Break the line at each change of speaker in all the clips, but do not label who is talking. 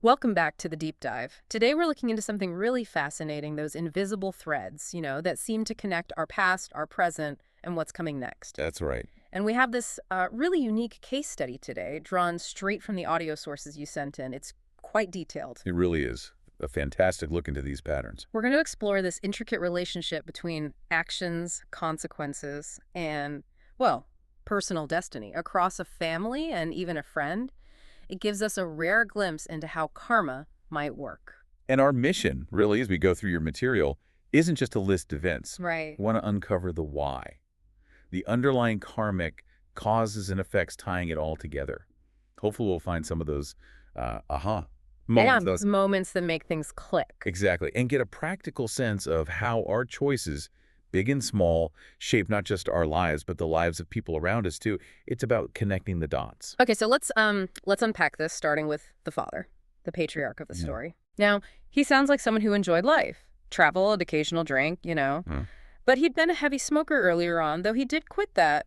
Welcome back to the deep dive. Today we're looking into something really fascinating, those invisible threads, that seem to connect our past, our present, and what's coming next.
That's right.
And we have this really unique case study today, drawn straight from the audio sources you sent in. It's quite detailed.
It really is a fantastic look into these patterns.
We're going to explore this intricate relationship between actions, consequences, and, well, personal destiny across a family and even a friend. It gives us a rare glimpse into how karma might work.
And our mission, really, as we go through your material, isn't just to list events.
Right.
We want to uncover the why, the underlying karmic causes and effects tying it all together. Hopefully we'll find some of those aha moments.
Those moments that make things click.
Exactly. And get a practical sense of how our choices, big and small, shape not just our lives, but the lives of people around us too. It's about connecting the dots.
Okay, so let's unpack this, starting with the father, the patriarch of the story. Now, he sounds like someone who enjoyed life. Travel, an occasional drink, But he'd been a heavy smoker earlier on, though he did quit that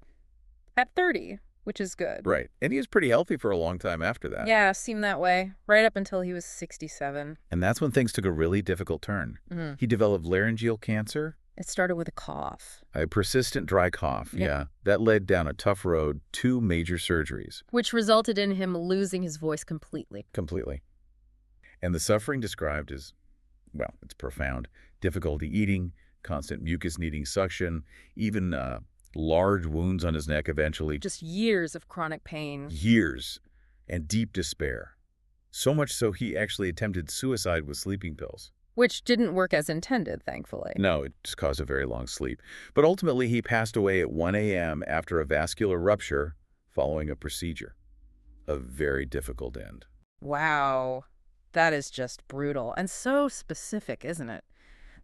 at 30, which is good.
Right. And he was pretty healthy for a long time after that.
Yeah, seemed that way, right up until he was 67.
And that's when things took a really difficult turn.
Mm-hmm.
He developed laryngeal cancer.
It started with a cough.
A persistent dry cough, yeah. That led down a tough road, 2 major surgeries.
Which resulted in him losing his voice completely.
Completely. And the suffering described is, well, it's profound. Difficulty eating, constant mucus needing suction, even large wounds on his neck eventually.
Just years of chronic pain.
Years. And deep despair. So much so he actually attempted suicide with sleeping pills.
Which didn't work as intended, thankfully.
No, it just caused a very long sleep. But ultimately, he passed away at 1 a.m. after a vascular rupture following a procedure. A very difficult end.
Wow. That is just brutal and so specific, isn't it?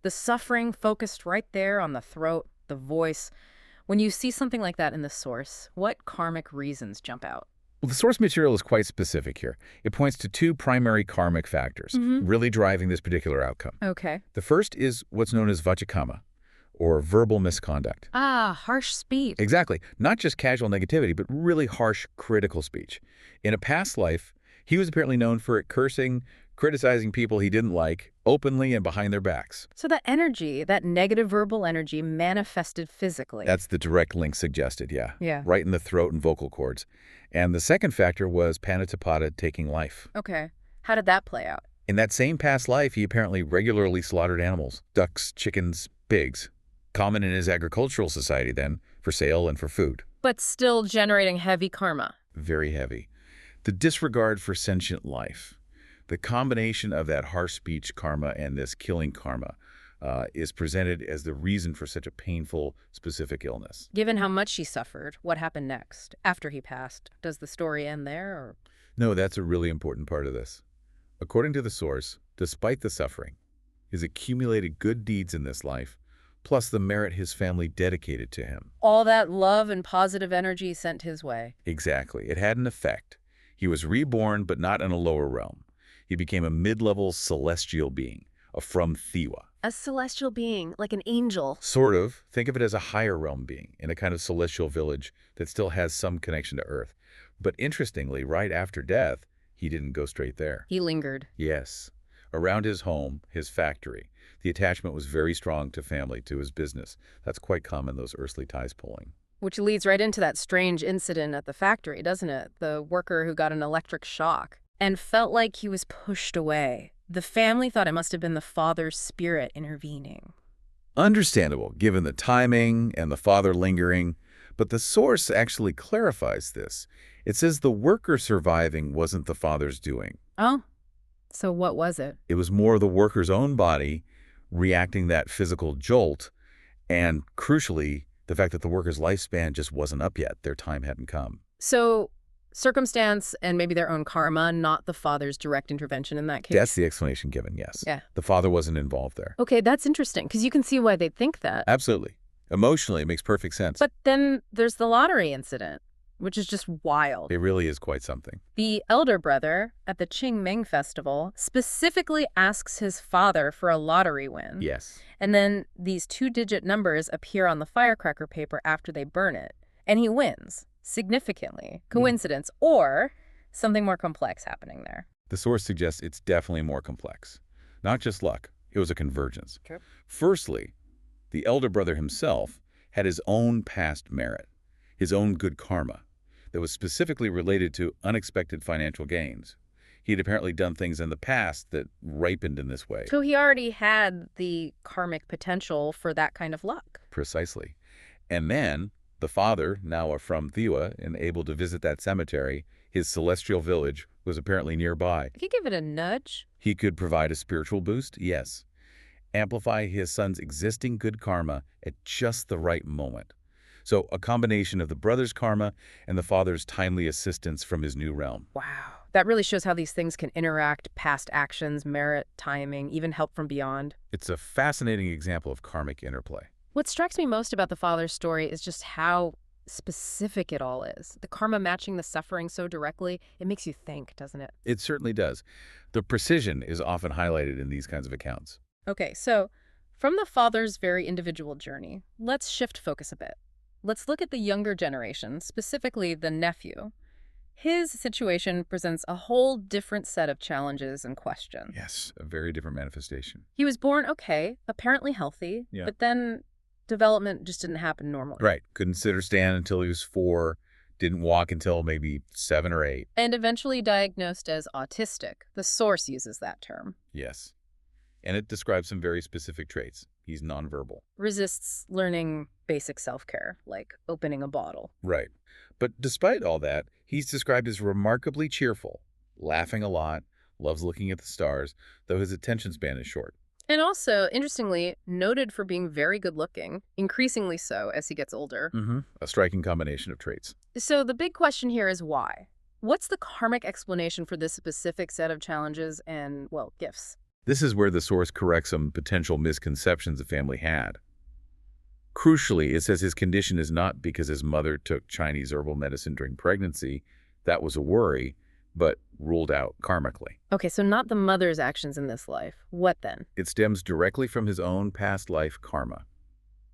The suffering focused right there on the throat, the voice. When you see something like that in the source, what karmic reasons jump out?
Well, the source material is quite specific here. It points to 2 primary karmic factors really driving this particular outcome.
Okay.
The first is what's known as vachikama, or verbal misconduct.
Ah, harsh speech.
Exactly. Not just casual negativity, but really harsh, critical speech. In a past life, he was apparently known for cursing, criticizing people he didn't like, openly and behind their backs.
So that energy, that negative verbal energy, manifested physically.
That's the direct link suggested, yeah.
Yeah.
Right in the throat and vocal cords. And the second factor was Panatapada taking life.
Okay. How did that play out?
In that same past life, he apparently regularly slaughtered animals, ducks, chickens, pigs, common in his agricultural society then, for sale and for food.
But still generating heavy karma.
Very heavy. The disregard for sentient life, the combination of that harsh speech karma and this killing karma is presented as the reason for such a painful, specific illness.
Given how much he suffered, what happened next? After he passed, does the story end there? Or?
No, that's a really important part of this. According to the source, despite the suffering, his accumulated good deeds in this life, plus the merit his family dedicated to him.
All that love and positive energy sent his way.
Exactly. It had an effect. He was reborn, but not in a lower realm. He became a mid-level celestial being, a from Thiwa.
A celestial being, like an angel.
Sort of. Think of it as a higher realm being in a kind of celestial village that still has some connection to Earth. But interestingly, right after death, he didn't go straight there.
He lingered.
Yes. Around his home, his factory, the attachment was very strong to family, to his business. That's quite common, those earthly ties pulling.
Which leads right into that strange incident at the factory, doesn't it? The worker who got an electric shock and felt like he was pushed away. The family thought it must have been the father's spirit intervening.
Understandable, given the timing and the father lingering. But the source actually clarifies this. It says the worker surviving wasn't the father's doing.
Oh, so what was it?
It was more the worker's own body reacting that physical jolt, and crucially, the fact that the worker's lifespan just wasn't up yet. Their time hadn't come.
So circumstance and maybe their own karma, not the father's direct intervention in that case?
That's the explanation given, yes.
Yeah.
The father wasn't involved there.
Okay, that's interesting, because you can see why they'd think that.
Absolutely. Emotionally, it makes perfect sense.
But then there's the lottery incident, which is just wild.
It really is quite something.
The elder brother at the Qingming festival specifically asks his father for a lottery win.
Yes.
And then these 2-digit numbers appear on the firecracker paper after they burn it. And he wins, significantly. Coincidence or something more complex happening there.
The source suggests it's definitely more complex. Not just luck, it was a convergence.
Okay.
Firstly, the elder brother himself had his own past merit, his own good karma, that was specifically related to unexpected financial gains. He'd apparently done things in the past that ripened in this way.
So he already had the karmic potential for that kind of luck.
Precisely. And then, the father, now from Thewa and able to visit that cemetery, his celestial village, was apparently nearby.
He could give it a nudge.
He could provide a spiritual boost, yes. Amplify his son's existing good karma at just the right moment. So a combination of the brother's karma and the father's timely assistance from his new realm.
Wow. That really shows how these things can interact, past actions, merit, timing, even help from beyond.
It's a fascinating example of karmic interplay.
What strikes me most about the father's story is just how specific it all is. The karma matching the suffering so directly, it makes you think, doesn't it?
It certainly does. The precision is often highlighted in these kinds of accounts.
Okay, so from the father's very individual journey, let's shift focus a bit. Let's look at the younger generation, specifically the nephew. His situation presents a whole different set of challenges and questions.
Yes, a very different manifestation.
He was born okay, apparently healthy, but then development just didn't happen normally.
Right. Couldn't sit or stand until he was 4, didn't walk until maybe 7 or 8.
And eventually diagnosed as autistic. The source uses that term.
Yes. And it describes some very specific traits. He's nonverbal.
Resists learning basic self-care, like opening a bottle.
Right. But despite all that, he's described as remarkably cheerful, laughing a lot, loves looking at the stars, though his attention span is short.
And also, interestingly, noted for being very good-looking, increasingly so as he gets older.
A striking combination of traits.
So the big question here is why? What's the karmic explanation for this specific set of challenges and, well, gifts?
This is where the source corrects some potential misconceptions the family had. Crucially, it says his condition is not because his mother took Chinese herbal medicine during pregnancy. That was a worry, but ruled out karmically.
Okay, so not the mother's actions in this life. What then?
It stems directly from his own past life karma,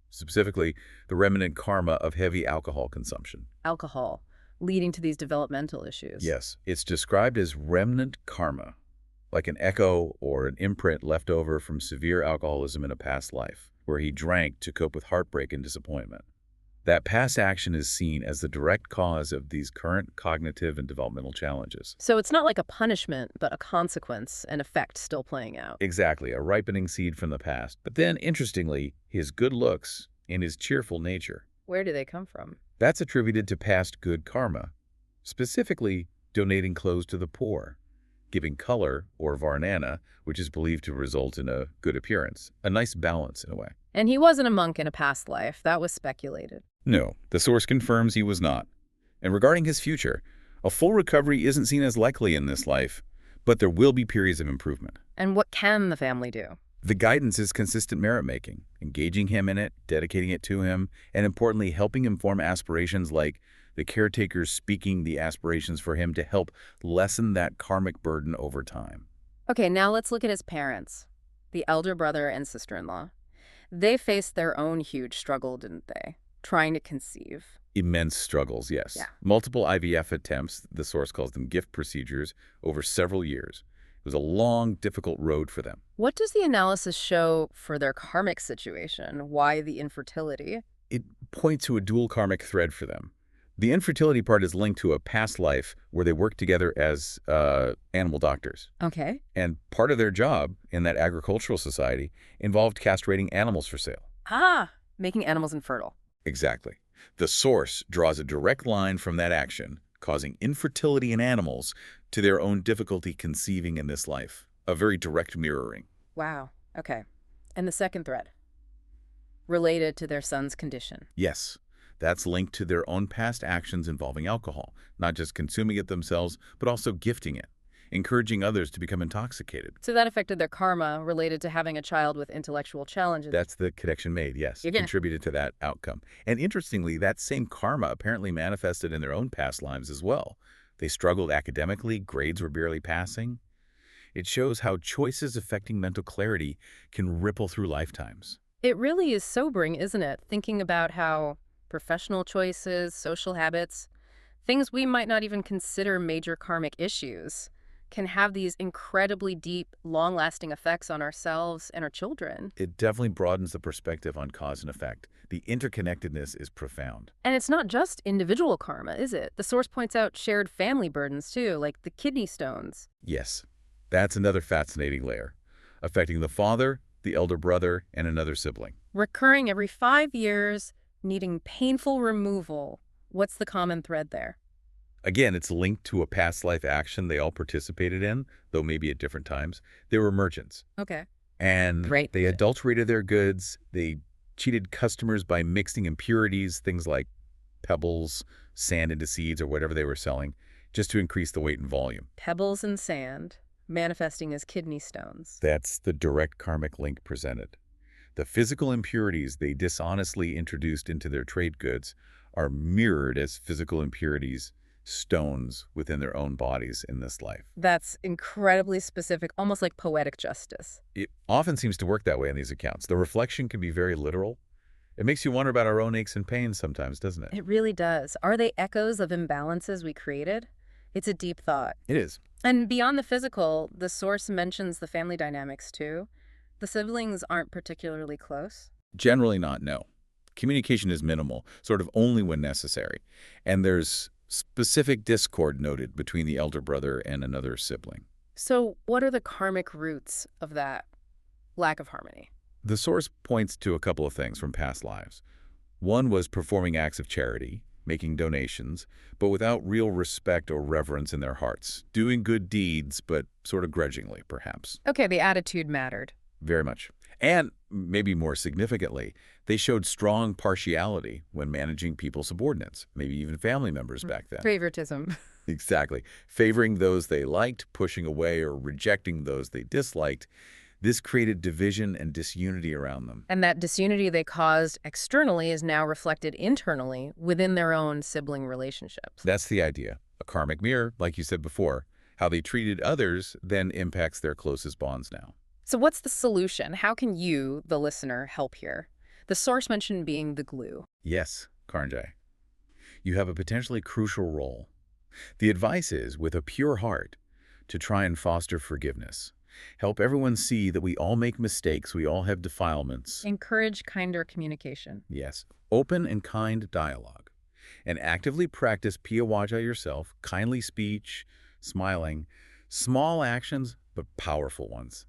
specifically the remnant karma of heavy alcohol consumption.
Alcohol, leading to these developmental issues.
Yes, it's described as remnant karma, like an echo or an imprint left over from severe alcoholism in a past life, where he drank to cope with heartbreak and disappointment. That past action is seen as the direct cause of these current cognitive and developmental challenges.
So it's not like a punishment, but a consequence, an effect still playing out.
Exactly, a ripening seed from the past. But then, interestingly, his good looks and his cheerful nature.
Where do they come from?
That's attributed to past good karma, specifically donating clothes to the poor, giving color, or varnana, which is believed to result in a good appearance, a nice balance in a way.
And he wasn't a monk in a past life. That was speculated.
No, the source confirms he was not. And regarding his future, a full recovery isn't seen as likely in this life, but there will be periods of improvement.
And what can the family do?
The guidance is consistent merit-making, engaging him in it, dedicating it to him, and importantly, helping him form aspirations like the caretakers speaking the aspirations for him to help lessen that karmic burden over time.
Okay, now let's look at his parents, the elder brother and sister-in-law. They faced their own huge struggle, didn't they? Trying to conceive.
Immense struggles, yes.
Yeah.
Multiple IVF attempts, the source calls them gift procedures, over several years. It was a long, difficult road for them.
What does the analysis show for their karmic situation? Why the infertility?
It points to a dual karmic thread for them. The infertility part is linked to a past life where they worked together as animal doctors.
Okay.
And part of their job in that agricultural society involved castrating animals for sale.
Ah, making animals infertile.
Exactly. The source draws a direct line from that action, causing infertility in animals, to their own difficulty conceiving in this life. A very direct mirroring.
Wow. Okay. And the second thread? Related to their son's condition.
Yes. That's linked to their own past actions involving alcohol, not just consuming it themselves, but also gifting it, encouraging others to become intoxicated.
So that affected their karma related to having a child with intellectual challenges.
That's the connection made, yes. Contributed to that outcome. And interestingly, that same karma apparently manifested in their own past lives as well. They struggled academically, grades were barely passing. It shows how choices affecting mental clarity can ripple through lifetimes.
It really is sobering, isn't it? Thinking about how professional choices, social habits, things we might not even consider major karmic issues, can have these incredibly deep, long-lasting effects on ourselves and our children.
It definitely broadens the perspective on cause and effect. The interconnectedness is profound.
And it's not just individual karma, is it? The source points out shared family burdens, too, like the kidney stones.
Yes, that's another fascinating layer, affecting the father, the elder brother, and another sibling.
Recurring every 5 years, needing painful removal. What's the common thread there?
Again, it's linked to a past life action they all participated in, though maybe at different times. They were merchants.
Okay.
And
Right.
they adulterated their goods. They cheated customers by mixing impurities, things like pebbles, sand into seeds, or whatever they were selling, just to increase the weight and volume.
Pebbles and sand, manifesting as kidney stones.
That's the direct karmic link presented. The physical impurities they dishonestly introduced into their trade goods are mirrored as physical impurities, stones within their own bodies in this life.
That's incredibly specific, almost like poetic justice.
It often seems to work that way in these accounts. The reflection can be very literal. It makes you wonder about our own aches and pains sometimes, doesn't it?
It really does. Are they echoes of imbalances we created? It's a deep thought.
It is.
And beyond the physical, the source mentions the family dynamics too. The siblings aren't particularly close.
Generally not, no. Communication is minimal, sort of only when necessary. And there's specific discord noted between the elder brother and another sibling.
So what are the karmic roots of that lack of harmony?
The source points to a couple of things from past lives. One was performing acts of charity, making donations, but without real respect or reverence in their hearts. Doing good deeds, but sort of grudgingly, perhaps.
Okay, the attitude mattered.
Very much. And, maybe more significantly, they showed strong partiality when managing people's subordinates, maybe even family members back then.
Favoritism.
Exactly. Favoring those they liked, pushing away or rejecting those they disliked. This created division and disunity around them.
And that disunity they caused externally is now reflected internally within their own sibling relationships.
That's the idea. A karmic mirror, like you said before. How they treated others then impacts their closest bonds now.
So what's the solution? How can you, the listener, help here? The source mentioned being the glue.
Yes, Karnjai. You have a potentially crucial role. The advice is, with a pure heart, to try and foster forgiveness. Help everyone see that we all make mistakes, we all have defilements.
Encourage kinder communication.
Yes, open and kind dialogue. And actively practice piyawaja yourself, kindly speech, smiling, small actions, but powerful ones.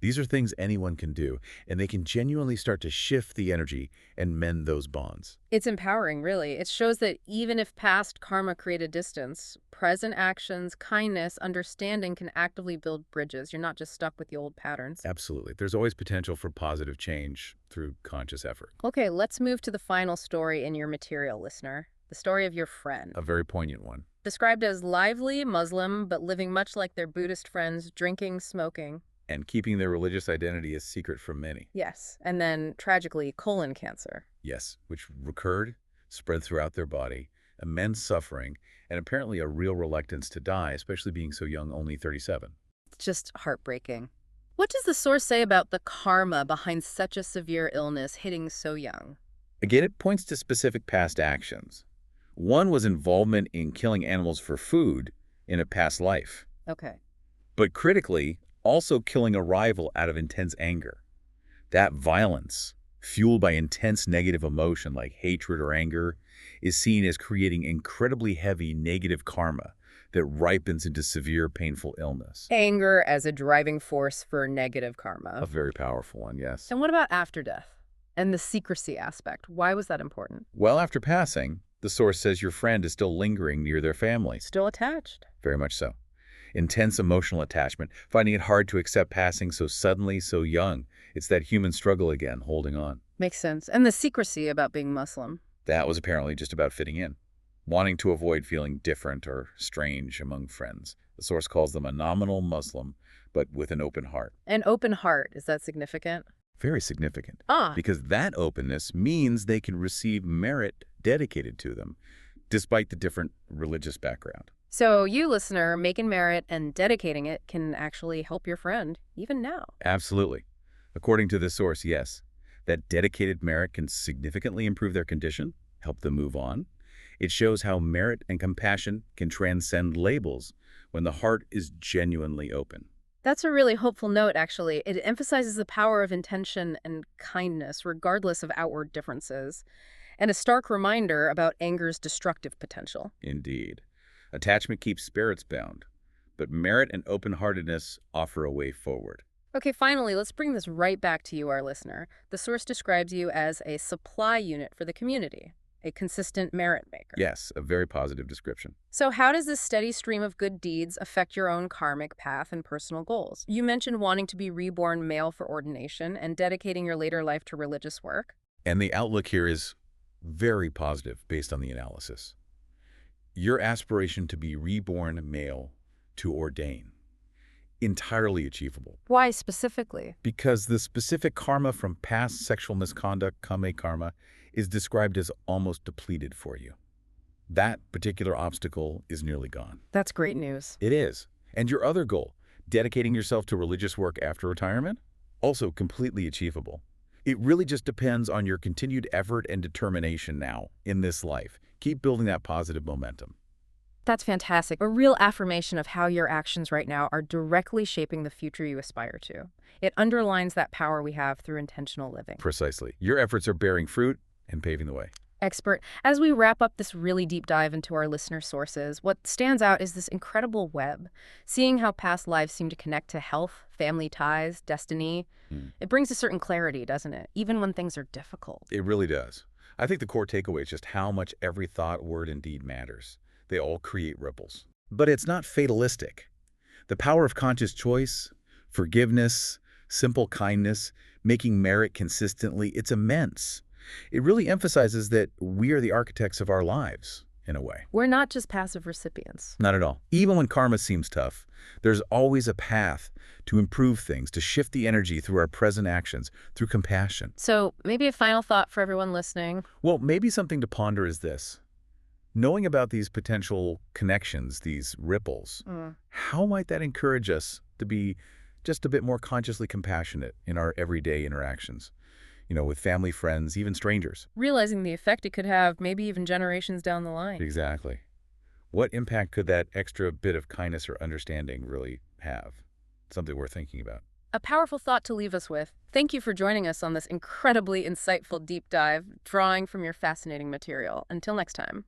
These are things anyone can do, and they can genuinely start to shift the energy and mend those bonds.
It's empowering, really. It shows that even if past karma created distance, present actions, kindness, understanding can actively build bridges. You're not just stuck with the old patterns.
Absolutely. There's always potential for positive change through conscious effort.
Okay, let's move to the final story in your material, listener. The story of your friend.
A very poignant one.
Described as lively, Muslim, but living much like their Buddhist friends, drinking, smoking.
And keeping their religious identity a secret from many.
Yes, and then, tragically, colon cancer.
Yes, which recurred, spread throughout their body, immense suffering, and apparently a real reluctance to die, especially being so young, only 37.
It's just heartbreaking. What does the source say about the karma behind such a severe illness hitting so young?
Again, it points to specific past actions. One was involvement in killing animals for food in a past life.
Okay.
But critically, also killing a rival out of intense anger. That violence, fueled by intense negative emotion like hatred or anger, is seen as creating incredibly heavy negative karma that ripens into severe painful illness.
Anger as a driving force for negative karma.
A very powerful one, yes.
And what about after death? And the secrecy aspect? Why was that important?
Well, after passing, the source says your friend is still lingering near their family.
Still attached.
Very much so. Intense emotional attachment, finding it hard to accept passing so suddenly, so young. It's that human struggle again, holding on.
Makes sense. And the secrecy about being Muslim.
That was apparently just about fitting in, wanting to avoid feeling different or strange among friends. The source calls them a nominal Muslim, but with an open heart.
An open heart, is that significant?
Very significant.
Ah.
Because that openness means they can receive merit dedicated to them, despite the different religious background.
So you, listener, making merit and dedicating it can actually help your friend, even now.
Absolutely. According to this source, yes. That dedicated merit can significantly improve their condition, help them move on. It shows how merit and compassion can transcend labels when the heart is genuinely open.
That's a really hopeful note, actually. It emphasizes the power of intention and kindness, regardless of outward differences, and a stark reminder about anger's destructive potential.
Indeed. Attachment keeps spirits bound, but merit and open-heartedness offer a way forward.
Okay, finally, let's bring this right back to you, our listener. The source describes you as a supply unit for the community, a consistent merit maker.
Yes, a very positive description.
So how does this steady stream of good deeds affect your own karmic path and personal goals? You mentioned wanting to be reborn male for ordination and dedicating your later life to religious work.
And the outlook here is very positive based on the analysis. Your aspiration to be reborn male to ordain, entirely achievable.
Why specifically?
Because the specific karma from past sexual misconduct, kame karma, is described as almost depleted for you. That particular obstacle is nearly gone.
That's great news.
It is. And your other goal, dedicating yourself to religious work after retirement, also completely achievable. It really just depends on your continued effort and determination now in this life. Keep building that positive momentum.
That's fantastic. A real affirmation of how your actions right now are directly shaping the future you aspire to. It underlines that power we have through intentional living.
Precisely. Your efforts are bearing fruit and paving the way.
Expert, as we wrap up this really deep dive into our listener sources, what stands out is this incredible web. Seeing how past lives seem to connect to health, family ties, destiny, it brings a certain clarity, doesn't it? Even when things are difficult.
It really does. I think the core takeaway is just how much every thought, word, and deed matters. They all create ripples. But it's not fatalistic. The power of conscious choice, forgiveness, simple kindness, making merit consistently, it's immense. It really emphasizes that we are the architects of our lives, in a way.
We're not just passive recipients.
Not at all. Even when karma seems tough, there's always a path to improve things, to shift the energy through our present actions, through compassion.
So maybe a final thought for everyone listening.
Well, maybe something to ponder is this. Knowing about these potential connections, these ripples, how might that encourage us to be just a bit more consciously compassionate in our everyday interactions? You know, with family, friends, even strangers.
Realizing the effect it could have, maybe even generations down the line.
Exactly. What impact could that extra bit of kindness or understanding really have? Something worth thinking about.
A powerful thought to leave us with. Thank you for joining us on this incredibly insightful deep dive, drawing from your fascinating material. Until next time.